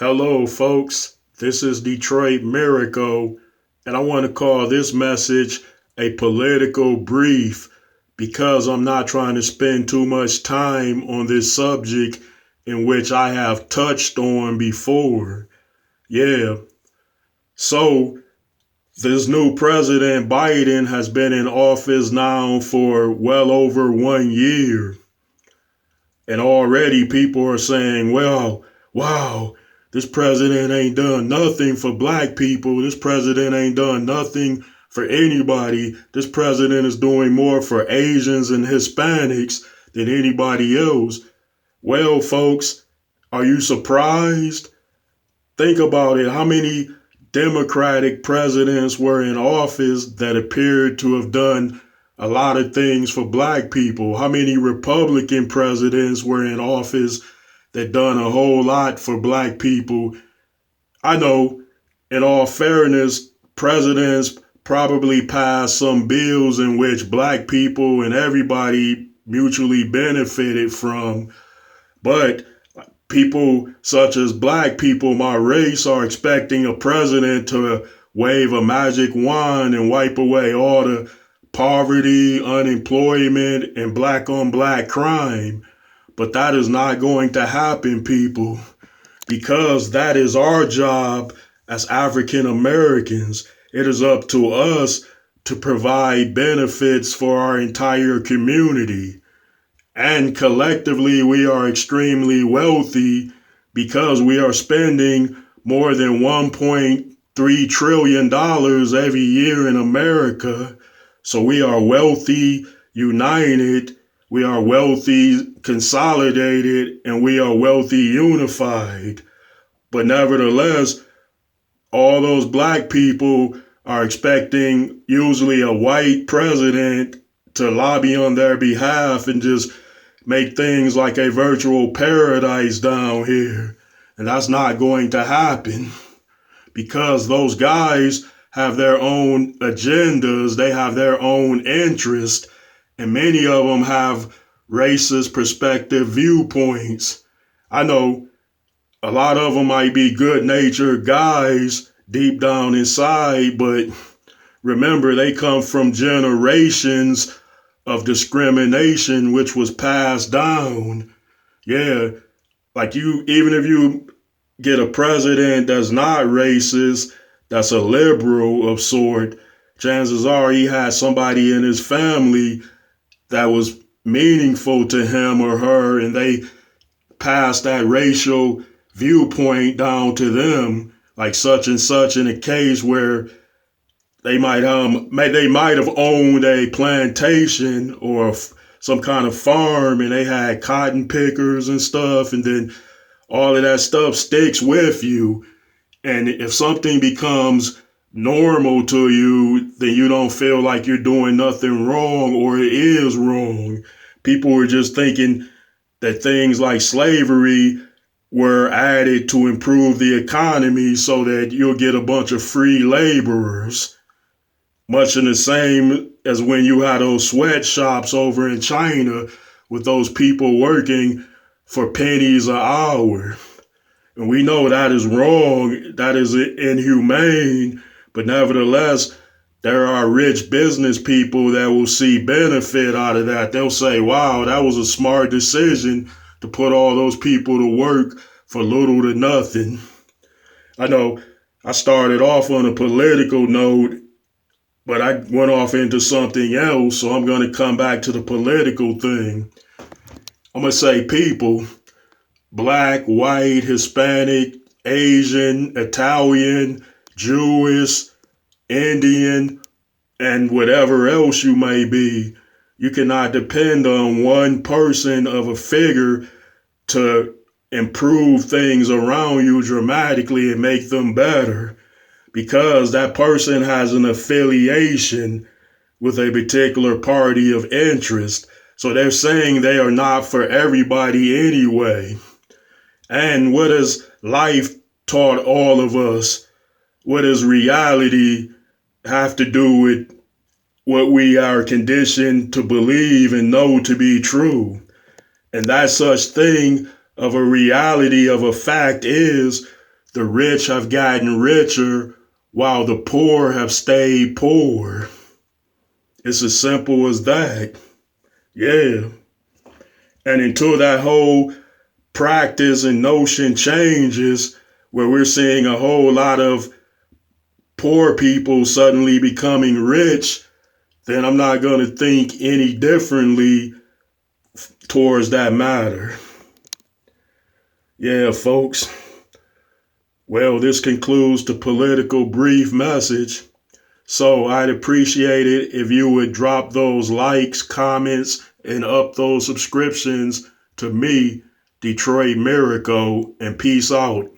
Hello, folks. This is Detroit Miracle, and I want to call this message a political brief because I'm not trying to spend too much time on this subject in which I have touched on before. Yeah, so this new president, Biden, has been in office now for well over 1 year. And already people are saying, well, wow, this president ain't done nothing for black people. This president ain't done nothing for anybody. This president is doing more for Asians and Hispanics than anybody else. Well, folks, are you surprised? Think about it. How many Democratic presidents were in office that appeared to have done a lot of things for black people? How many Republican presidents were in office that done a whole lot for black people? I know, in all fairness, presidents probably passed some bills in which black people and everybody mutually benefited from, but people such as black people, my race, are expecting a president to wave a magic wand and wipe away all the poverty, unemployment, and black on black crime. But that is not going to happen, people, because that is our job as African Americans. It is up to us to provide benefits for our entire community. And collectively, we are extremely wealthy because we are spending more than $1.3 trillion every year in America. So we are wealthy, united, we are wealthy, consolidated, and we are wealthy, unified. But nevertheless, all those black people are expecting usually a white president to lobby on their behalf and just make things like a virtual paradise down here. And that's not going to happen because those guys have their own agendas, they have their own interests, and many of them have racist perspective viewpoints. I know a lot of them might be good-natured guys deep down inside, but remember, they come from generations of discrimination which was passed down. Yeah, like even if you get a president that's not racist, that's a liberal of sort, chances are he had somebody in his family that was meaningful to him or her, and they passed that racial viewpoint down to them, like such and such in a case where they might have owned a plantation or some kind of farm, and they had cotton pickers and stuff, and then all of that stuff sticks with you. And if something becomes normal to you, then you don't feel like you're doing nothing wrong or it is wrong. People were just thinking that things like slavery were added to improve the economy so that you'll get a bunch of free laborers. Much in the same as when you had those sweatshops over in China with those people working for pennies an hour. And we know that is wrong, that is inhumane, but nevertheless, there are rich business people that will see benefit out of that. They'll say, wow, that was a smart decision to put all those people to work for little to nothing. I know I started off on a political note, but I went off into something else, so I'm going to come back to the political thing. I'm going to say people, black, white, Hispanic, Asian, Italian, Jewish, Indian, and whatever else you may be. You cannot depend on one person of a figure to improve things around you dramatically and make them better, because that person has an affiliation with a particular party of interest. So they're saying they are not for everybody anyway. And what has life taught all of us? What does reality have to do with what we are conditioned to believe and know to be true? And that such thing of a reality of a fact is the rich have gotten richer while the poor have stayed poor. It's as simple as that. Yeah. And until that whole practice and notion changes, where we're seeing a whole lot of poor people suddenly becoming rich, then I'm not going to think any differently towards that matter. Yeah, folks. Well, this concludes the political brief message. So I'd appreciate it if you would drop those likes, comments, and up those subscriptions to me, Detroit Miracle, and peace out.